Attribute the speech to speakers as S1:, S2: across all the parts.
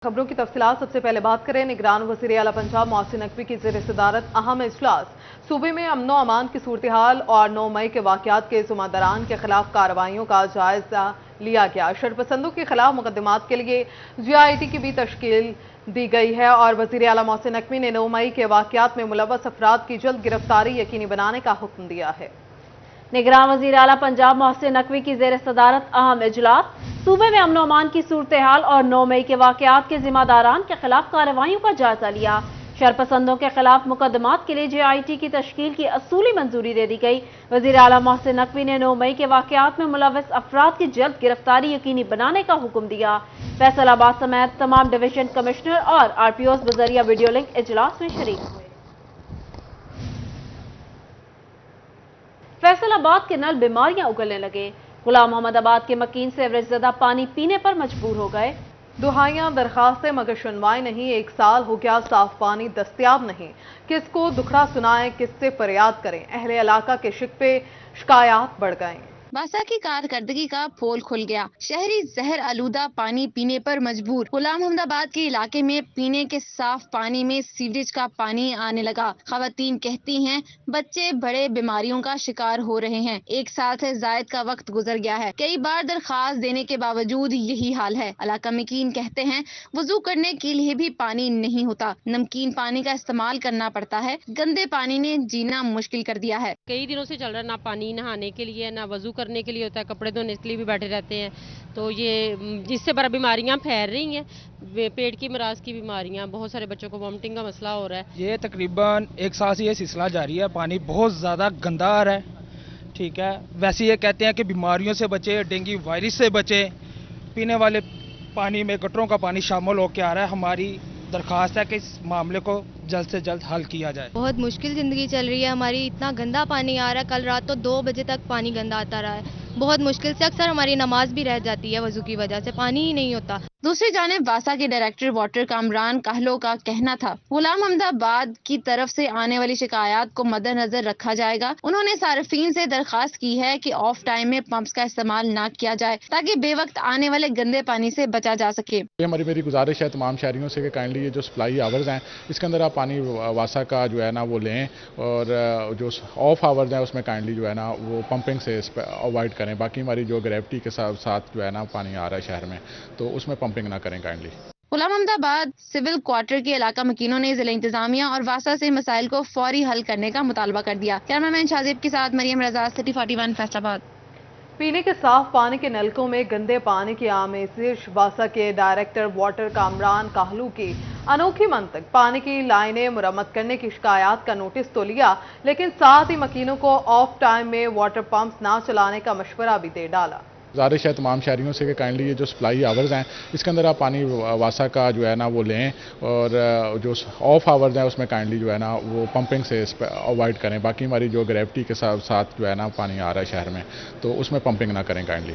S1: खबरों की तफसीलात सबसे पहले बात करें। निगरान वज़ीर आला पंजाब मोहसिन नकवी की ज़ेर सदारत अहम इजलास। सूबे में अमनो अमान की सूरत हाल और 9 मई के वाक़यात के ज़िम्मेदारान के खिलाफ कार्रवाइयों का जायजा लिया गया। शरपसंदों के खिलाफ मुकदमात के लिए GIT की भी तश्कील दी गई है और वज़ीर आला मोहसिन नकवी ने 9 मई के वाक़यात में मुलव्वस अफराद की जल्द गिरफ्तारी यकीनी बनाने का हुक्म दिया है।
S2: निगरान वज़ीर आला पंजाब मोहसिन नकवी की ज़ेर सदारत अहम इजलास। सूबे में अमन अमान की सूरत हाल और 9 मई के वाक़यात के ज़िम्मेदारान के खिलाफ कार्रवाइयों का जायजा लिया। शरपसंदों के खिलाफ मुकदमात के लिए GIT की तश्कील की असूली मंजूरी दे दी गई। वज़ीर आला मोहसिन नकवी ने 9 मई के वाक़यात में मुलव्वस अफराद की जल्द गिरफ्तारी यकीनी बनाने का हुक्म दिया। फैसलाबाद समेत तमाम डिवीजन कमिश्नर और RPOs बजरिया वीडियो लिंक इजलास में शरीक हुए। फैसलाबाद के नल बीमारियां उगलने लगे। गुलाम मोहम्मदाबाद के मकीन सीवरेज ज़दा पानी पीने पर मजबूर हो गए।
S1: दुहाइयां दरखास्तें मगर सुनवाई नहीं। 1 साल हो गया साफ पानी दस्तयाब नहीं। किसको दुखड़ा सुनाएं, किससे फरियाद करें। अहले इलाका के शिक पे शिकायत बढ़ गए।
S3: वासा की कारकर्दगी का पोल खुल गया। शहरी जहर आलूदा पानी पीने पर मजबूर। गुलाम मोहम्मदाबाद के इलाके में पीने के साफ पानी में सीवरेज का पानी आने लगा। खवातीन कहती हैं बच्चे बड़े बीमारियों का शिकार हो रहे हैं। 1 साल से जायद का वक्त गुजर गया है। कई बार दरखास्त देने के बावजूद यही हाल है। इलाका मकीन कहते हैं वजू करने के लिए भी पानी नहीं होता। नमकीन पानी का इस्तेमाल करना पड़ता है। गंदे पानी ने जीना मुश्किल कर दिया है।
S4: कई दिनों से चल रहा है, ना पानी नहाने के लिए ना वजू करने के लिए होता है, कपड़े धोने के लिए भी बैठे रहते हैं। तो ये जिससे बड़ा बीमारियां फैल रही हैं, पेट की मराज की बीमारियां, बहुत सारे बच्चों को वॉमिटिंग का मसला हो रहा है।
S5: ये तकरीबन 1 साल से ये सिलसिला जारी है। पानी बहुत ज़्यादा गंदा आ रहा है। ठीक है, वैसे ये कहते हैं कि बीमारियों से बचे, डेंगू वायरस से बचे। पीने वाले पानी में गटरों का पानी शामिल होकर आ रहा है। हमारी दरख्वास्त है कि इस मामले को जल्द से जल्द हल किया जाए।
S6: बहुत मुश्किल जिंदगी चल रही है हमारी। इतना गंदा पानी आ रहा है। कल रात तो 2 बजे तक पानी गंदा आता रहा है। बहुत मुश्किल से अक्सर हमारी नमाज भी रह जाती है वजू की वजह से। पानी ही नहीं होता।
S3: दूसरी जानिब वासा के डायरेक्टर वाटर कामरान कहलो का कहना था गुलाम मोहम्मदाबाद की तरफ से आने वाली शिकायत को मद्देनजर रखा जाएगा। उन्होंने सार्फिन से दरखास्त की है कि ऑफ टाइम में पंप्स का इस्तेमाल न किया जाए ताकि बेवक्त आने वाले गंदे पानी से बचा जा सके।
S7: मेरी गुजारिश है तमाम शहरियों से कि काइंडली ये जो सप्लाई आवर्स हैं इसके अंदर आप पानी वासा का जो है ना वो लें, और जो ऑफ आवर्स हैं उसमें काइंडली जो है ना वो पंपिंग से अवॉइड करें। बाकी हमारी जो ग्रेविटी के साथ जो है ना पानी आ रहा है शहर में, तो उसमें पंपिंग ना करें काइंडली।
S3: गुलाम मोहम्मदाबाद सिविल क्वार्टर के इलाका मकीनों ने जिला इंतजामिया और वासा से मसाइल को फौरी हल करने का मुतालबा कर दिया। कैमरामैन शाजिब के साथ मरियम रजा, सिटी 41 फैसलाबाद।
S1: पीने के साफ पानी के नलकों में गंदे पानी की आमेजिश। वासा के डायरेक्टर वाटर कामरान कहलू की अनोखी मंतक। पानी की लाइनें मुरम्मत करने की शिकायत का नोटिस तो लिया, लेकिन साथ ही मकीनों को ऑफ टाइम में वाटर पंप्स ना चलाने का मशवरा भी दे डाला।
S7: गुजारिश है तमाम शहरियों से कि काइंडली ये जो सप्लाई आवर्स हैं इसके अंदर आप पानी वासा का जो है ना वो लें, और जो ऑफ आवर्स हैं उसमें काइंडली जो है ना वो पंपिंग से अवॉइड करें। बाकी हमारी जो ग्रेविटी के साथ जो है ना पानी आ रहा है शहर में, तो उसमें पंपिंग ना करें काइंडली।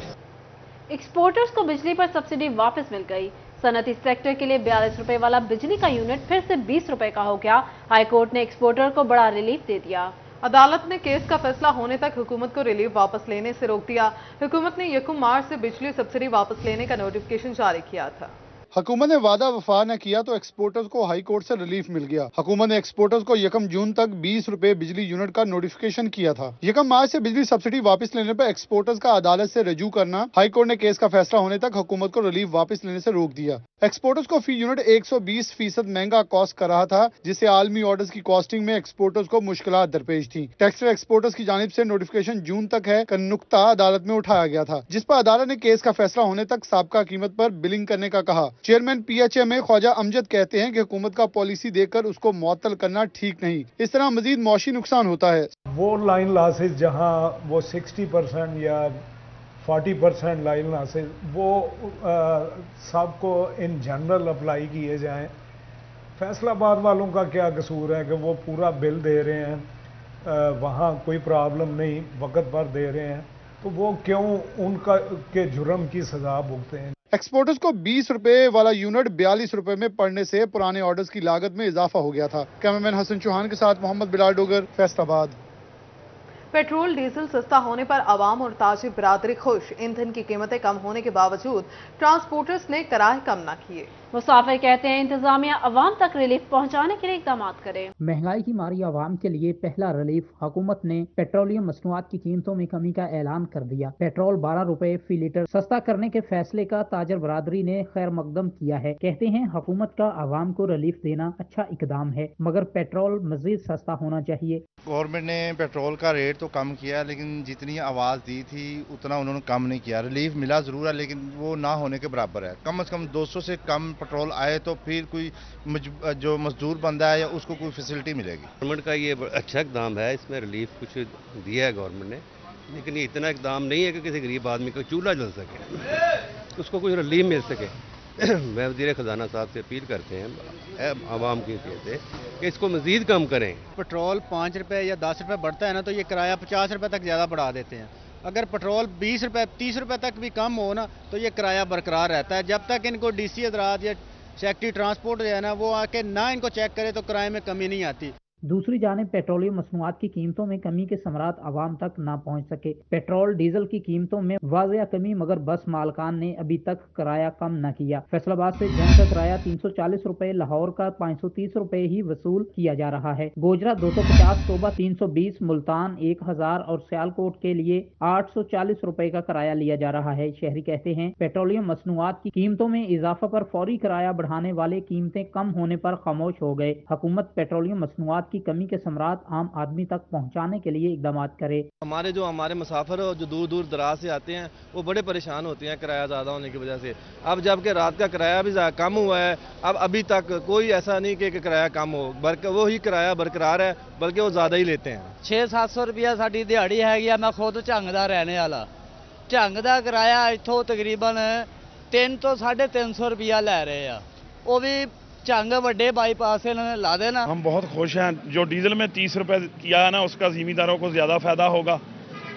S2: एक्सपोर्टर्स को बिजली पर सब्सिडी वापस मिल गई। सनती सेक्टर के लिए 42 रुपए वाला बिजली का यूनिट फिर से 20 रुपए का हो गया। हाईकोर्ट ने एक्सपोर्टर को बड़ा रिलीफ दे दिया।
S1: अदालत ने केस का फैसला होने तक हुकूमत को रिलीफ वापस लेने से रोक दिया। हुकूमत ने 1 मार्च से बिजली सब्सिडी वापस लेने का नोटिफिकेशन जारी किया था।
S8: हुकूमत ने वादा वफा न किया तो एक्सपोर्टर्स को हाई कोर्ट से रिलीफ मिल गया। हुकूमत ने एक्सपोर्टर्स को 1 जून तक 20 रुपए बिजली यूनिट का नोटिफिकेशन किया था। 1 मार्च से बिजली सब्सिडी वापस लेने पर एक्सपोर्टर्स का अदालत से रजू करना। हाई कोर्ट ने केस का फैसला होने तक हुकूमत को रिलीफ वापस लेने से रोक दिया। एक्सपोर्टर्स को फी यूनिट 120% महंगा कॉस्ट कर रहा था, जिससे आलमी ऑर्डर्स की कॉस्टिंग में एक्सपोर्टर्स को मुश्किलात दरपेश थी। टेक्सटाइल एक्सपोर्टर्स की जानिब से नोटिफिकेशन जून तक है का नुक्ता अदालत में उठाया गया था, जिस पर अदालत ने केस का फैसला होने तक साबका कीमत पर बिलिंग करने का कहा। चेयरमैन PHA में ख्वाजा अमजद कहते हैं कि हुकूमत का पॉलिसी देकर उसको मुअत्तल करना ठीक नहीं। इस तरह मजीद मौशी नुकसान होता है।
S9: वो लाइन लॉसेस जहां वो 60% या 40% लाइन लॉसेस वो सबको इन जनरल अप्लाई किए जाएं। फैसलाबाद वालों का क्या कसूर है कि वो पूरा बिल दे रहे हैं, वहाँ कोई प्रॉब्लम नहीं, वक्त पर दे रहे हैं, तो वो क्यों उनका के जुर्म की सजा भुगते हैं।
S8: एक्सपोर्टर्स को 20 रुपए वाला यूनिट 42 रुपए में पड़ने से पुराने ऑर्डर्स की लागत में इजाफा हो गया था। कैमरामैन हसन चौहान के साथ मोहम्मद बिलाल डोगर, फैसलाबाद।
S1: पेट्रोल डीजल सस्ता होने पर आवाम और ताजिर बिरादरी खुश। ईंधन की कीमतें कम होने के बावजूद ट्रांसपोर्टर्स ने किराए कम न किए।
S2: मुसाफिर कहते हैं इंतजामिया अवाम तक रिलीफ पहुंचाने के लिए इकदाम करे।
S10: महंगाई की मारी आवाम के लिए पहला रिलीफ हुकूमत ने पेट्रोलियम मसनूआत की कीमतों में कमी का ऐलान कर दिया। पेट्रोल 12 रुपए फी लीटर सस्ता करने के फैसले का ताजर बरादरी ने खैर मकदम किया है। कहते हैं हुकूमत का आवाम को रिलीफ देना अच्छा इकदाम है, मगर पेट्रोल मजीद सस्ता होना चाहिए।
S11: गवर्नमेंट ने पेट्रोल का रेट तो कम किया, लेकिन जितनी आवाज़ दी थी उतना उन्होंने कम नहीं किया। रिलीफ मिला ज़रूर है, लेकिन वो ना होने के बराबर है। कम से कम 200 से कम पेट्रोल आए तो फिर कोई जो मजदूर बंदा है या उसको कोई फैसिलिटी मिलेगी।
S12: गवर्नमेंट का ये अच्छा इकदाम है, इसमें रिलीफ कुछ दिया है गवर्नमेंट ने, लेकिन ये इतना इकदाम नहीं है कि किसी गरीब आदमी का चूल्हा जल सके, उसको कुछ रिलीफ मिल सके। मैं वज़ीर ख़जाना साहब से अपील करते हैं आवाम की से कि इसको मज़ीद कम करें।
S13: पेट्रोल 5 रुपये या 10 रुपये बढ़ता है ना, तो ये किराया 50 रुपये तक ज़्यादा बढ़ा देते हैं। अगर पेट्रोल 20 रुपये 30 रुपये तक भी कम हो ना, तो ये किराया बरकरार रहता है। जब तक इनको डीसी हज़रात या सेक्रेटरी ट्रांसपोर्ट जो है ना, वो आके ना इनको चेक करे तो किराए में कमी नहीं आती।
S10: दूसरी जानिब पेट्रोलियम मसनूआत की कीमतों में कमी के समरात आवाम तक ना पहुँच सके। पेट्रोल डीजल की कीमतों में वाज़िया कमी, मगर बस मालकान ने अभी तक किराया कम न किया। फैसलाबाद से जंग का किराया 340 रुपए, लाहौर का 530 रुपए ही वसूल किया जा रहा है। गोजरा 250, सोबा 320, मुल्तान 1000 और सियालकोट के लिए 840 रुपए का किराया लिया जा रहा है। शहरी कहते हैं पेट्रोलियम मसनूआत की कीमतों में इजाफा पर फौरी किराया बढ़ाने वाले कीमतें कम होने पर खामोश हो गए। हुकूमत पेट्रोलियम मसनूआत की कमी के समरात आम आदमी तक पहुंचाने के लिए इकदाम करे।
S14: हमारे मुसाफिर जो दूर दूर दराज से आते हैं वो बड़े परेशान होते हैं किराया ज़्यादा होने की वजह से। अब जबकि रात का किराया भी कम हुआ है, अब अभी तक कोई ऐसा नहीं कि किराया कम हो, बल्कि वही किराया बरकरार है, बल्कि वो ज़्यादा ही लेते हैं।
S15: 600-700 रुपया साड़ी दिहाड़ी है। मैं खुद झंग दा रहने वाला, झंग दा किराया इत्थों तकरीबन 300 तो 350 रुपया लै रहे हैं, वो भी झंग बड़े बाईपास ला देना।
S16: हम बहुत खुश हैं। जो डीजल में 30 रुपए किया है ना, उसका ज़िमींदारों को ज़्यादा फ़ायदा होगा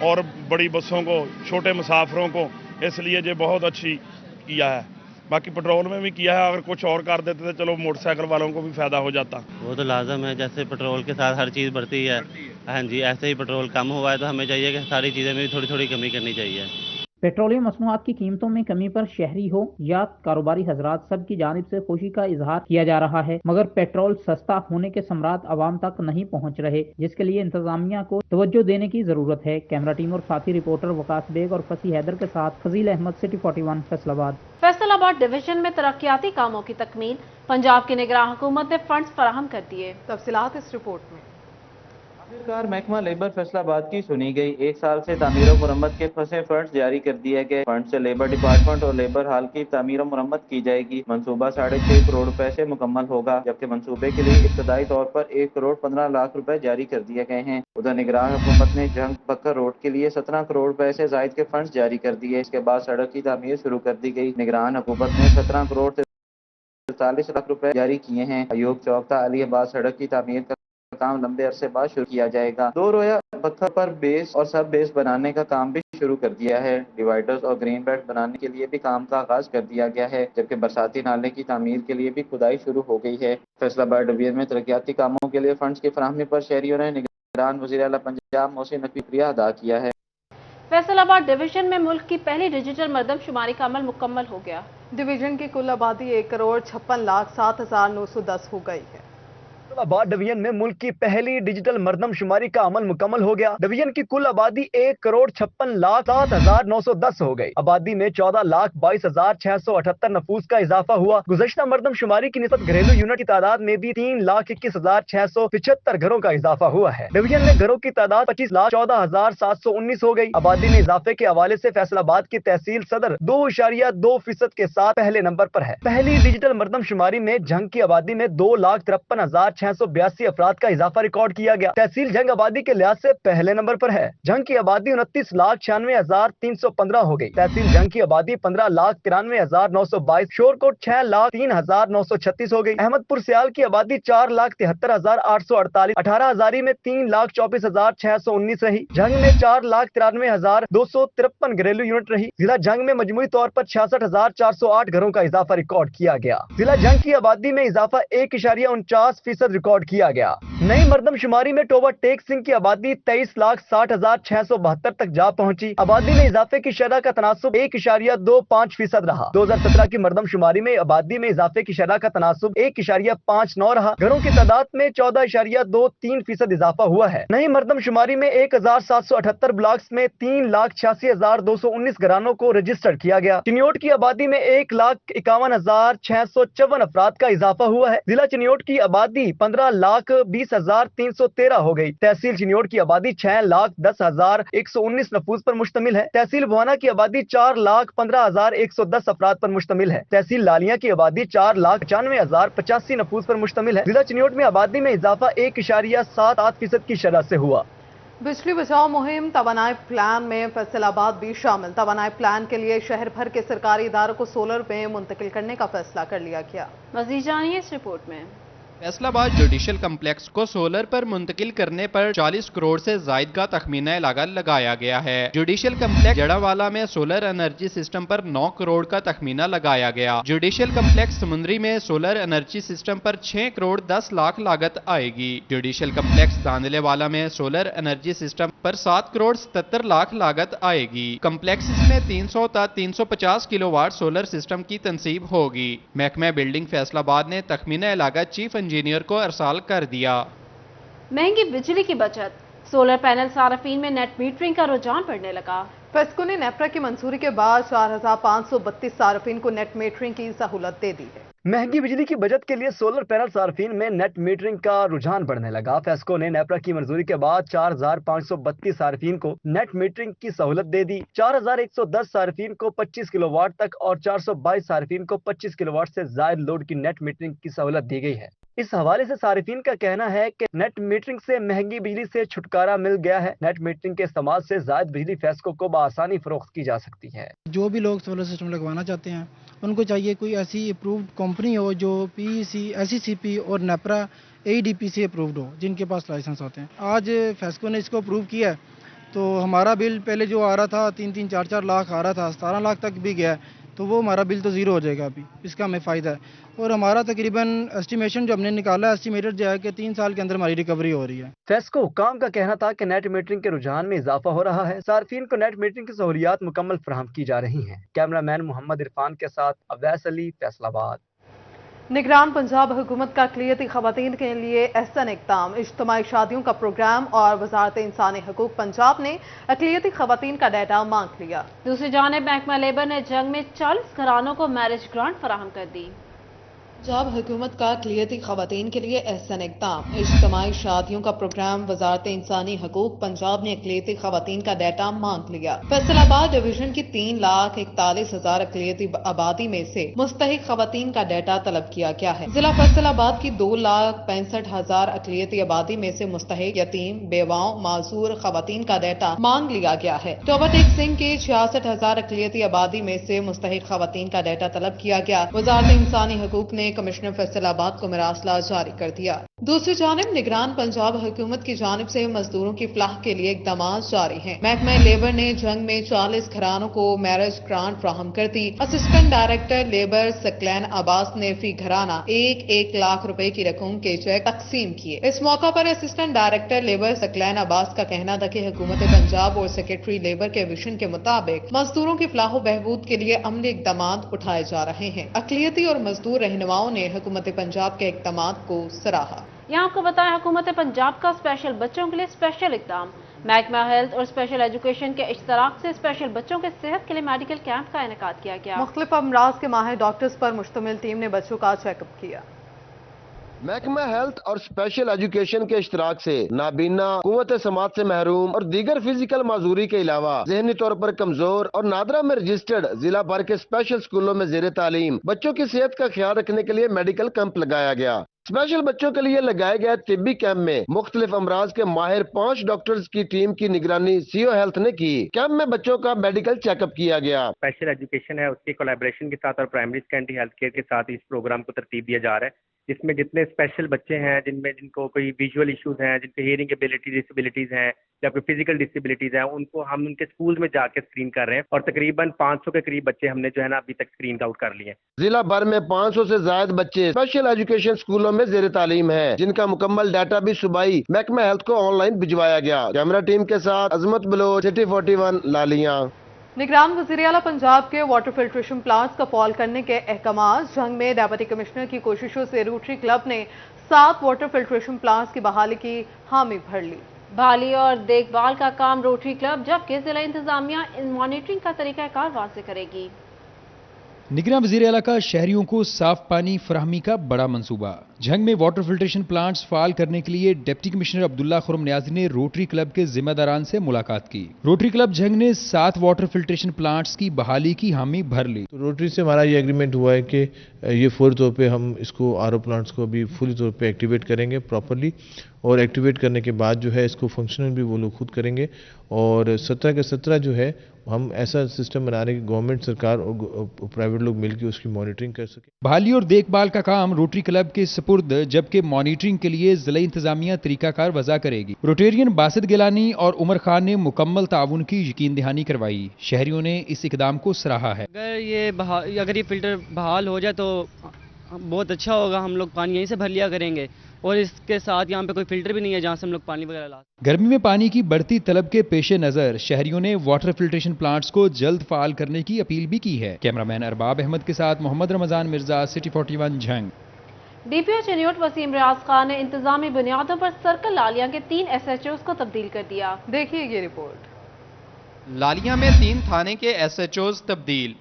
S16: और बड़ी बसों को, छोटे मुसाफिरों को, इसलिए ये बहुत अच्छी किया है। बाकी पेट्रोल में भी किया है, अगर कुछ और कर देते तो चलो मोटरसाइकिल वालों को भी फ़ायदा हो जाता।
S17: वो तो लाजम है, जैसे पेट्रोल के साथ हर चीज़ बढ़ती है। हाँ जी, ऐसे ही पेट्रोल कम हुआ है तो हमें चाहिए कि सारी चीज़ें में भी थोड़ी थोड़ी कमी करनी चाहिए।
S10: पेट्रोलियम मसनूआत की कीमतों में कमी पर शहरी हो या कारोबारी हजरात सब की जानिब से खुशी का इजहार किया जा रहा है, मगर पेट्रोल सस्ता होने के समरात आवाम तक नहीं पहुंच रहे, जिसके लिए इंतजामिया को तवज्जो देने की जरूरत है। कैमरा टीम और साथी रिपोर्टर वकास बेग और फसी हैदर के साथ फजील अहमद, सिटी 41, फैसलाबाद।
S2: फैसलाबाद डिवीजन में तरक्याती कामों की तकमील, पंजाब की निगरान हुकूमत ने फंड्स फराहम कर दिए।
S1: तफसीलात इस रिपोर्ट में।
S18: आखिरकार महकमा लेबर फैसलाबाद की सुनी गई। 1 साल से तामीर और मुरम्मत के फंसे फंड्स जारी कर दिए गए। फंड से लेबर डिपार्टमेंट और लेबर हाल की तामीर और मुरम्मत की जाएगी। मंसूबा 6.5 करोड़ रुपए से मुकम्मल होगा, जबकि मंसूबे के लिए इब्तदाई तौर पर 1 करोड़ 15 लाख रुपए जारी कर दिए गए हैं। उधर निगरान हुकूमत ने जंग बकर रोड के लिए 17 करोड़ रुपए से जायद के फंड जारी कर दिए। इसके बाद सड़क की तामीर शुरू कर दी गई। निगरान हुकूमत ने 17 करोड़ 43 लाख रुपए जारी किए हैं। अयूब चौक अलीबाद सड़क की तामीर का काम लंबे अरसे बाद शुरू किया जाएगा। 2 रोया पत्थर पर बेस और सब बेस बनाने का काम भी शुरू कर दिया है। डिवाइडर्स और ग्रीन बेल्ट बनाने के लिए भी काम का आगाज कर दिया गया है, जबकि बरसाती नाले की तामीर के लिए भी खुदाई शुरू हो गई है। फैसलाबाद डिवीजन में तरक्याती कामों के लिए फंड्स की फराहमी पर शहरियों ने निगरान वज़ीर आला पंजाब मोहसिन नकवी शुक्रिया अदा किया है।
S2: फैसलाबाद डिवीजन में मुल्क की पहली डिजिटल मरदमशुमारी का अमल मुकम्मल हो गया।
S1: डिवीजन की कुल आबादी 1,56,07,910 हो गई है।
S19: फैसलाबाद डिवीजन में मुल्क की पहली डिजिटल मरदमशुमारी का अमल मुकम्मल हो गया। डिवीजन की कुल आबादी 1,56,07,910 हो गई। आबादी में 14,22,678 नफूस का इजाफा हुआ। गुज़श्ता मरदमशुमारी की निस्बत घरेलू यूनिट की तादाद में भी 3,21,675 घरों का इजाफा हुआ है। डिवीजन में घरों की तादाद 25,14,719 हो गई। आबादी में इजाफे के हवाले से फैसलाबाद की तहसील सदर 2.2% के साथ पहले नंबर पर है। पहली डिजिटल मरदमशुमारी में जंग की आबादी में 2,53,682 अफराद का इजाफा रिकॉर्ड किया गया। तहसील जंग आबादी के लिहाज से पहले नंबर पर है। जंग की आबादी 29,96,315 हो गई। तहसील जंग की आबादी 15,93,922, शोरकोट 6,03,936 हो गई। अहमदपुर सियाल की आबादी 4,73,848, 18 हजारी में 3,24,619 रही। जंग में 4,93,253 घरेलू यूनिट रही। जिला जंग में मजमूई तौर पर 66,408 घरों का इजाफा रिकॉर्ड किया गया। जिला जंग की आबादी में इजाफा 1.49% फीसद रिकॉर्ड किया गया। नई मर्दमशुमारी में टोबा टेक सिंह की आबादी 23,60,672 तक जा पहुंची। आबादी में इजाफे की शरह का तनासुब 1.25% रहा। 2017 की मर्दमशुमारी में आबादी में इजाफे की शरह का तनासुब 1.59 रहा। घरों की तादाद में 14.23% इजाफा हुआ है। नई मर्दमशुमारी में 1,778 ब्लॉक्स में 3,86,219 घरानों को रजिस्टर किया गया। चिन्योट की आबादी में 1,51,654 अफराद का इजाफा हुआ है। जिला चिन्योट की आबादी 15,20,313 हो गई। तहसील चिन्योट की आबादी 6,10,119 नफूस पर मुश्तमिल है। तहसील भवाना की आबादी 4,15,110 अफराद पर मुश्तमिल है। तहसील लालिया की आबादी 4,95,085 नफूस पर मुश्तमिल है। जिला चिन्योट में आबादी में इजाफा 1.78% की शरह से हुआ।
S1: बिजली बचाओ मुहिम तवानाई प्लान में फैसलाबाद भी शामिल। तवानाई प्लान के लिए शहर भर के सरकारी इदारों को सोलर में मुंतकिल करने का फैसला कर लिया गया।
S2: मजीद जानिए इस रिपोर्ट में।
S20: फैसलाबाद जुडिशल कम्प्लेक्स को सोलर पर मुंतकिल करने पर 40 करोड़ से जायद का तखमीना लागत लगाया गया है। जुडिशल कम्प्लेक्स जड़ावाला में सोलर एनर्जी सिस्टम पर 9 करोड़ का तखमीना लगाया गया। जुडिशल कम्प्लेक्स समुंदरी में सोलर एनर्जी सिस्टम पर 6 करोड़ 10 लाख लागत आएगी। जुडिशल कम्प्लेक्स दांदलेवाला में सोलर एनर्जी सिस्टम पर 7 करोड़ 77 लाख लागत आएगी। कम्प्लेक्स में 300 तक 350 किलोवाट सोलर सिस्टम की तनसीब होगी। महकमा बिल्डिंग फैसलाबाद ने तखमीना लागत चीफ इंजीनियर को अरसाल कर दिया।
S2: महंगी बिजली की बचत, सोलर पैनल सार्फिन में नेट मीटरिंग का रुझान बढ़ने लगा।
S1: फेस्को ने नेपरा की मंजूरी के बाद 4,532 सार्फिन को नेट मीटरिंग की सहूलत दे दी है।
S19: महंगी बिजली की बचत के लिए सोलर पैनल सार्फिन में नेट मीटरिंग का रुझान बढ़ने लगा। फेस्को ने नेपरा की मंजूरी के बाद 4,532 सार्फिन को नेट मीटरिंग की सहूलत दे दी। 4,110 सार्फिन को 25 किलोवाट तक और 422 सार्फिन को 25 किलोवाट से ज्यादा लोड की नेट मीटरिंग की सहूलत दी गई है। इस हवाले से सार्फिन का कहना है कि नेट मीटरिंग से महंगी बिजली से छुटकारा मिल गया है। नेट मीटरिंग के इस्तेमाल से ज्यादा बिजली फेस्को को बआसानी फरोख्त की जा सकती है।
S21: जो भी लोग सोलर सिस्टम लगवाना चाहते हैं उनको चाहिए कोई ऐसी अप्रूव्ड कंपनी हो जो PEC, SECP और नेपरा AEDP से अप्रूव्ड हो, जिनके पास लाइसेंस होते हैं। आज फेस्को ने इसको अप्रूव किया है तो हमारा बिल पहले जो आ रहा था 3-3, 4-4 लाख आ रहा था, 17 लाख तक भी गया है, तो वो हमारा बिल तो ज़ीरो हो जाएगा अभी। इसका हमें फ़ायदा है और हमारा तकरीबन एस्टिमेशन जो हमने निकाला एस्टिमेटेड जो है कि 3 साल के अंदर हमारी रिकवरी हो रही है।
S19: फेस्को हुक्काम का कहना था कि नेट मीटरिंग के रुझान में इजाफा हो रहा है। सार्फिन को नेट मीटरिंग की सहूलियात मुकम्मल फराहम की जा रही हैं। कैमरामैन मोहम्मद इरफान के साथ अवैस अली, फैसलाबाद।
S1: निगरान पंजाब हुकूमत का अक़लियती ख़वातीन के लिए एहसन इक़दाम, इज्तिमाई शादियों का प्रोग्राम और वज़ारत इंसानी हकूक़ पंजाब ने अक़लियती ख़वातीन का डाटा मांग लिया।
S2: दूसरी जानिब महकमा लेबर ने जंग में 40 घरानों को मैरिज ग्रांट फराहम कर दी।
S1: पंजाब हुकूमत का अक़लियती ख़वातीन के लिए एहसन इक़दाम, इज्तिमाई शादियों का प्रोग्राम, वज़ारत इंसानी हकूक़ पंजाब ने अक़लियती ख़वातीन का डाटा मांग लिया। फैसलाबाद डिवीजन की 3,41,000 अक़लियती आबादी में से मुस्तहिक़ ख़वातीन का डाटा तलब किया गया है। जिला फैसलाबाद की 2,65,000 अक़लियती आबादी में से मुस्तहिक़ यतीम, बेवाओं, माजूर ख़वातीन का डाटा मांग लिया गया है। टोबा टेक सिंह की 66,000 अक़लियती आबादी में से मुस्तहिक़ ख़वातीन का डाटा तलब किया गया। वज़ारत इंसानी हकूक़ ने कमिश्नर फैसलाबाद को मरासला जारी कर दिया। दूसरी जानिब निगरान पंजाब हुकूमत की जानिब से मजदूरों की फलाह के लिए इक़दाम जारी हैं। महकमा लेबर ने जंग में 40 घरानों को मैरिज ग्रांट फराहम कर दी। Assistant director labour Saqlain Abbas ने फी घराना 1-1 लाख रुपए की रकम के चेक तकसीम किए। इस मौका पर assistant director labour Saqlain Abbas का कहना था कि हुकूमत पंजाब और सेक्रेटरी लेबर के विजन के मुताबिक मजदूरों की फलाह बहबूद के लिए अमली इक़दाम उठाए जा रहे हैं। अक़लियती और मजदूर रहनुमाओं ने हुकूमत पंजाब के इक़दाम को सराहा।
S2: यहाँ आपको बताया हुकूमत पंजाब का स्पेशल बच्चों के लिए स्पेशल इक़दाम। महकमा हेल्थ और स्पेशल एजुकेशन के इश्तराक से स्पेशल बच्चों के सेहत के लिए मेडिकल कैंप का इनेकाद किया गया।
S1: मुख्तलिफ अमराज के माहिर डॉक्टर्स पर मुश्तमिल टीम ने बच्चों का चेकअप किया।
S22: महकमा हेल्थ और स्पेशल एजुकेशन के इश्तराक से नाबीना, कुव्वत समात से महरूम और दीगर फिजिकल माजूरी के अलावा ज़हनी तौर पर कमजोर और नादरा में रजिस्टर्ड जिला भर के स्पेशल स्कूलों में ज़ेरे तालीम बच्चों की सेहत का ख्याल रखने के लिए मेडिकल कैंप लगाया गया। स्पेशल बच्चों के लिए लगाए गए तिब्बी कैंप में मुख्तलिफ अमराज के माहिर 5 डॉक्टर्स की टीम की निगरानी सीओ हेल्थ ने की। कैंप में बच्चों का मेडिकल चेकअप किया गया।
S23: स्पेशल एजुकेशन है उसके कोलैबोरेशन के साथ और प्राइमरी सेकेंडरी हेल्थ केयर के साथ इस प्रोग्राम को तरतीब दिया जा रहा है।
S4: جس میں جتنے اسپیشل بچے ہیں جن کو کوئی ویژول ایشوز ہیں، جن کے ہیئرنگ ایبلٹی ڈسیبلٹیز ہیں یا کوئی فزیکل ڈسیبلٹیز ہیں، ان کو ہم ان کے اسکول میں جا کے اسکرین کر رہے ہیں اور تقریباً 500 کے قریب بچے ہم نے جو ہے نا ابھی تک اسکرین آؤٹ کر لیے ہیں۔
S22: ضلع بھر میں 500 سے زائد بچے اسپیشل ایجوکیشن اسکولوں میں زیر تعلیم ہیں، جن کا مکمل ڈیٹا بھی صوبائی محکمہ ہیلتھ کو آن لائن بھجوایا گیا۔ کیمرہ ٹیم کے ساتھ عظمت بلوچ، سٹی 41 لالیاں۔
S1: نگران وزیر اعلیٰ پنجاب کے واٹر فلٹریشن پلانٹس کا فعال کرنے کے احکامات۔ جھنگ میں ڈپٹی کمشنر کی کوششوں سے روٹری کلب نے 7 واٹر فلٹریشن پلانٹس کی بحالی کی حامی بھر لی۔
S2: بحالی اور دیکھ بھال کا کام روٹری کلب جبکہ ضلع انتظامیہ مانیٹرنگ کا طریقہ کار واضح کرے گی۔
S5: نگراں وزیر اعلیٰ کا شہریوں کو صاف پانی فراہمی کا بڑا منصوبہ۔ جھنگ میں واٹر فلٹریشن پلانٹس فعال کرنے کے لیے ڈپٹی کمشنر عبداللہ خرم نیازی نے روٹری کلب کے ذمہ داران سے ملاقات کی۔ روٹری کلب جھنگ نے 7 واٹر فلٹریشن پلانٹس کی بحالی کی حامی بھر لی۔
S23: روٹری سے ہمارا یہ ایگریمنٹ ہوا ہے کہ یہ فوری طور پہ ہم اس کو RO پلانٹس کو بھی فلی طور پہ ایکٹیویٹ کریں گے پراپرلی، اور ایکٹیویٹ کرنے کے بعد جو ہے اس کو فنکشنل بھی وہ لوگ خود کریں گے، اور 17 کے 17 جو ہے ہم ایسا سسٹم بنا رہے ہیں کہ گورنمنٹ، سرکار اور پرائیویٹ لوگ مل کے اس کی مانیٹرنگ کر سکیں۔
S5: بحالی اور دیکھ بھال کا کام روٹری کلب کے سپرد، جبکہ مانیٹرنگ کے لیے ضلع انتظامیہ طریقہ کار وضع کرے گی۔ روٹیرین باسط گیلانی اور عمر خان نے مکمل تعاون کی یقین دہانی کروائی۔ شہریوں نے اس اقدام کو سراہا ہے۔
S24: اگر یہ فلٹر بحال ہو جائے تو بہت اچھا ہوگا، ہم لوگ پانی یہیں سے بھر لیا کریں گے، اور اس کے ساتھ یہاں پہ کوئی فلٹر بھی نہیں ہے جہاں سے ہم لوگ پانی وغیرہ لا۔
S5: گرمی میں پانی کی بڑھتی طلب کے پیش نظر شہریوں نے واٹر فلٹریشن پلانٹس کو جلد فعال کرنے کی اپیل بھی کی ہے۔ کیمرامین ارباب احمد کے ساتھ Muhammad Ramzan Mirza, city 41 Jhang.
S2: D P O Chiniot Waseem Riaz Khan نے انتظامی بنیادوں پر سرکل لالیاں کے 3 SHOs کو تبدیل کر دیا۔
S1: دیکھیے یہ رپورٹ۔
S20: لالیاں میں 3 تھانے کے SHOs تبدیل۔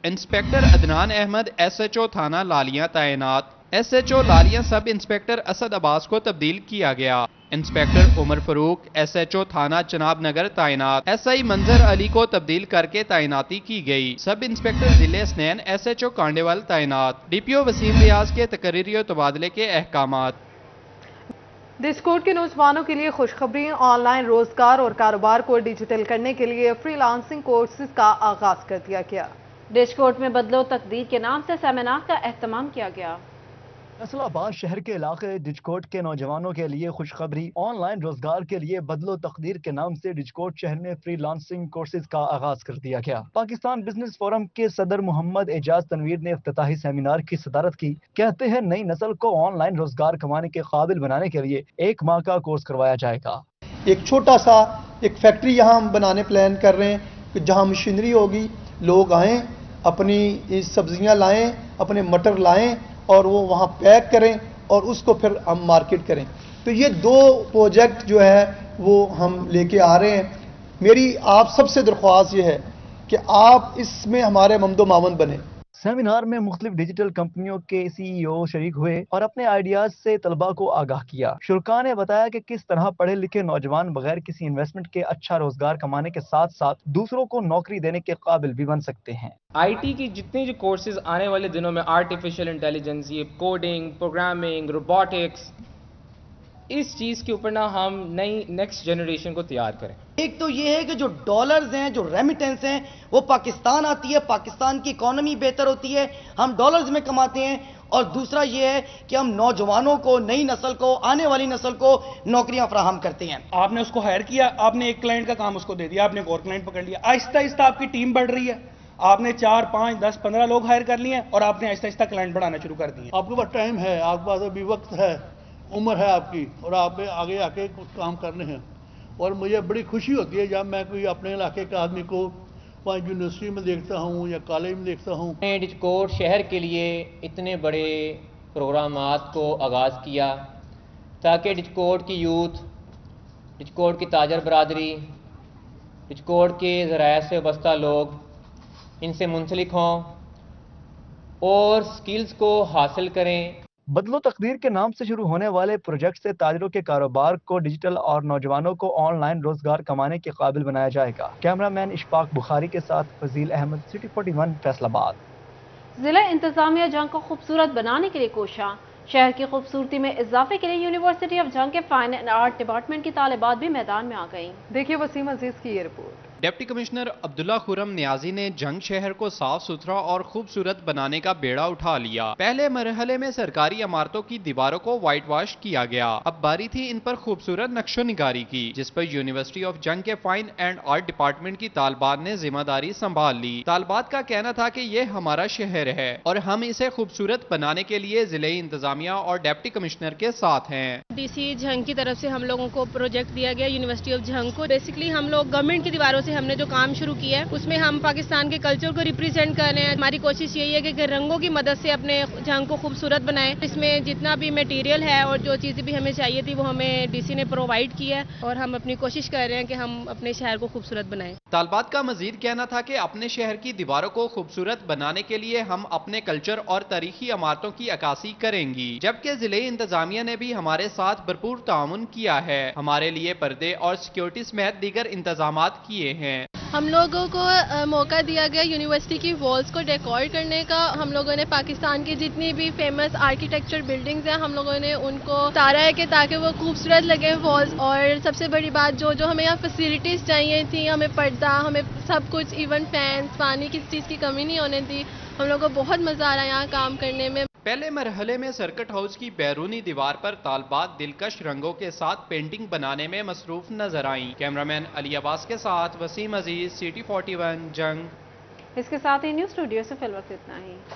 S20: انسپیکٹر عدنان احمد SHO تھانہ لالیاں تعینات۔ SHO لالیاں سب انسپیکٹر اسد عباس کو تبدیل کیا گیا۔ انسپیکٹر عمر فاروق SHO تھانہ چناب نگر تعینات۔ SI منظر علی کو تبدیل کر کے تعیناتی کی گئی۔ سب انسپیکٹر ضلع اسنین SHO کانڈیوال تعینات۔ DPO وسیم ریاض کے تقرری و تبادلے کے احکامات۔
S1: ڈسکورٹ کے نوجوانوں کے لیے خوشخبری، آن لائن روزگار اور کاروبار کو ڈیجیٹل کرنے کے لیے فری لانسنگ کورسز کا آغاز کر دیا گیا۔
S2: ڈسکورٹ میں بدلو تقدیر کے نام سے سیمینار کا اہتمام کیا گیا۔
S19: فیصل آباد شہر کے علاقے ڈجکوٹ کے نوجوانوں کے لیے خوشخبری، آن لائن روزگار کے لیے بدلو تقدیر کے نام سے ڈجکوٹ شہر میں فری لانسنگ کورسز کا آغاز کر دیا گیا۔ پاکستان بزنس فورم کے صدر محمد اعجاز تنویر نے افتتاحی سیمینار کی صدارت کی۔ کہتے ہیں نئی نسل کو آن لائن روزگار کمانے کے قابل بنانے کے لیے 1 ماہ کا کورس کروایا جائے گا۔
S25: ایک چھوٹا سا ایک فیکٹری یہاں ہم بنانے پلان کر رہے ہیں، جہاں مشینری ہوگی، لوگ آئیں، اپنی سبزیاں لائیں، اپنے مٹر لائیں اور وہ وہاں پیک کریں اور اس کو پھر ہم مارکیٹ کریں۔ تو یہ 2 پروجیکٹ جو ہے وہ ہم لے کے آ رہے ہیں۔ میری آپ سب سے درخواست یہ ہے کہ آپ اس میں ہمارے ممد و معاون بنیں۔
S19: سیمینار میں مختلف ڈیجیٹل کمپنیوں کے CEO شریک ہوئے اور اپنے آئیڈیاز سے طلباء کو آگاہ کیا۔ شرکاء نے بتایا کہ کس طرح پڑھے لکھے نوجوان بغیر کسی انویسٹمنٹ کے اچھا روزگار کمانے کے ساتھ ساتھ دوسروں کو نوکری دینے کے قابل بھی بن سکتے ہیں۔
S26: IT کی جتنے جو کورسز آنے والے دنوں میں آرٹیفیشل انٹیلیجنس، یہ کوڈنگ، پروگرامنگ، روبوٹکس، اس چیز کے اوپر نا ہم نئی نیکسٹ جنریشن کو تیار کریں۔
S27: ایک تو یہ ہے کہ جو ڈالرز ہیں، جو ریمیٹنس ہیں، وہ پاکستان آتی ہے، پاکستان کی اکانومی بہتر ہوتی ہے، ہم ڈالرز میں کماتے ہیں، اور دوسرا یہ ہے کہ ہم نوجوانوں کو، نئی نسل کو، آنے والی نسل کو نوکریاں فراہم کرتے ہیں۔
S28: آپ نے اس کو ہائر کیا، آپ نے ایک کلائنٹ کا کام اس کو دے دیا، آپ نے ایک اور کلائنٹ پکڑ لیا، آہستہ آہستہ آپ کی ٹیم بڑھ رہی ہے، آپ نے 4 5 10 15 لوگ ہائر کر لیے اور آپ نے آہستہ آہستہ کلائنٹ بڑھانا شروع کر دیے۔
S29: آپ کے پاس ٹائم ہے، آپ کے پاس ابھی وقت ہے، عمر ہے آپ کی، اور آپ آگے آ کے کچھ کام کرنے ہیں، اور مجھے بڑی خوشی ہوتی ہے جب میں کوئی اپنے علاقے کے آدمی کو وہاں یونیورسٹی میں دیکھتا ہوں یا کالج میں دیکھتا ہوں۔
S30: ڈجکوٹ شہر کے لیے اتنے بڑے پروگرامات کو آغاز کیا تاکہ ڈجکوٹ کی یوتھ، ڈجکوٹ کی تاجر برادری، ڈجکوٹ کے ذرائع سے وابستہ لوگ ان سے منسلک ہوں اور سکلز کو حاصل کریں۔
S19: بدلو تقدیر کے نام سے شروع ہونے والے پروجیکٹ سے تاجروں کے کاروبار کو ڈیجیٹل اور نوجوانوں کو آن لائن روزگار کمانے کے قابل بنایا جائے گا۔ کیمرامین اشفاق بخاری کے ساتھ فضیل احمد، سٹی 41 فیصل آباد۔
S2: ضلع انتظامیہ جنگ کو خوبصورت بنانے کے لیے کوشاں، شہر کی خوبصورتی میں اضافے کے لیے یونیورسٹی آف جنگ کے فائن اینڈ آرٹ ڈپارٹمنٹ کی طالبات بھی میدان میں آ گئیں۔
S1: دیکھیے وسیم عزیز کی یہ report.
S20: Deputy commissioner Abdullah Khurram Niazi ने जंग शहर को साफ सुथरा और खूबसूरत बनाने का बेड़ा उठा लिया। पहले मरहले में सरकारी इमारतों की दीवारों को व्हाइट वॉश किया गया। अब बारी थी इन पर खूबसूरत नक्शो निगारी की, जिस पर यूनिवर्सिटी ऑफ जंग के फाइन एंड आर्ट डिपार्टमेंट की तालबात ने जिम्मेदारी संभाल ली। तालबात का कहना था कि ये हमारा शहर है और हम इसे खूबसूरत बनाने के लिए जिले इंतजामिया और डिप्टी कमिश्नर के साथ हैं।
S3: डीसी जंग की तरफ से हम लोगों को प्रोजेक्ट दिया गया यूनिवर्सिटी ऑफ जंग को। बेसिकली हम लोग गवर्नमेंट की दीवारों से हमने जो काम शुरू किया है उसमें हम पाकिस्तान के कल्चर को रिप्रेजेंट कर रहे हैं। हमारी कोशिश यही है कि रंगों की मदद से अपने जंग को खूबसूरत बनाएं। इसमें जितना भी मटेरियल है और जो चीज़ें भी हमें चाहिए थी वो हमें डीसी ने प्रोवाइड किया है और हम अपनी कोशिश कर रहे हैं कि हम अपने शहर को खूबसूरत बनाएं।
S20: तालबात का मजीद कहना था कि अपने शहर की दीवारों को खूबसूरत बनाने के लिए हम अपने कल्चर और तारीखी इमारतों की अक्कासी करेंगी, जबकि जिले इंतजामिया ने भी हमारे साथ भरपूर ताउन किया है। हमारे लिए पर्दे और सिक्योरिटी समेत दीगर इंतजामात किए हैं।
S3: हम लोगों को मौका दिया गया यूनिवर्सिटी की वॉल्स को डेकोर करने का। हम लोगों ने पाकिस्तान की जितनी भी फेमस आर्किटेक्चर बिल्डिंग्स हैं हम लोगों ने उनको उतारा है कि ताकि वो खूबसूरत लगे वॉल्स। और सबसे बड़ी बात जो हमें यहाँ फैसिलिटीज़ चाहिए थी, हमें पर्दा, हमें सब कुछ, इवन फैंस, पानी, किसी चीज़ की कमी नहीं होने दी। हम लोगों को बहुत मज़ा आ रहा है यहाँ काम करने में।
S20: पहले मरहले में सर्किट हाउस की बैरूनी दीवार पर तालबात दिलकश रंगों के साथ पेंटिंग बनाने में मसरूफ नजर आईं। कैमरामैन अली अब्बास के साथ वसीम अजीज, सिटी 41 जंग।
S2: इसके साथ ही न्यूज़ स्टूडियो से फिल वक्त इतना ही।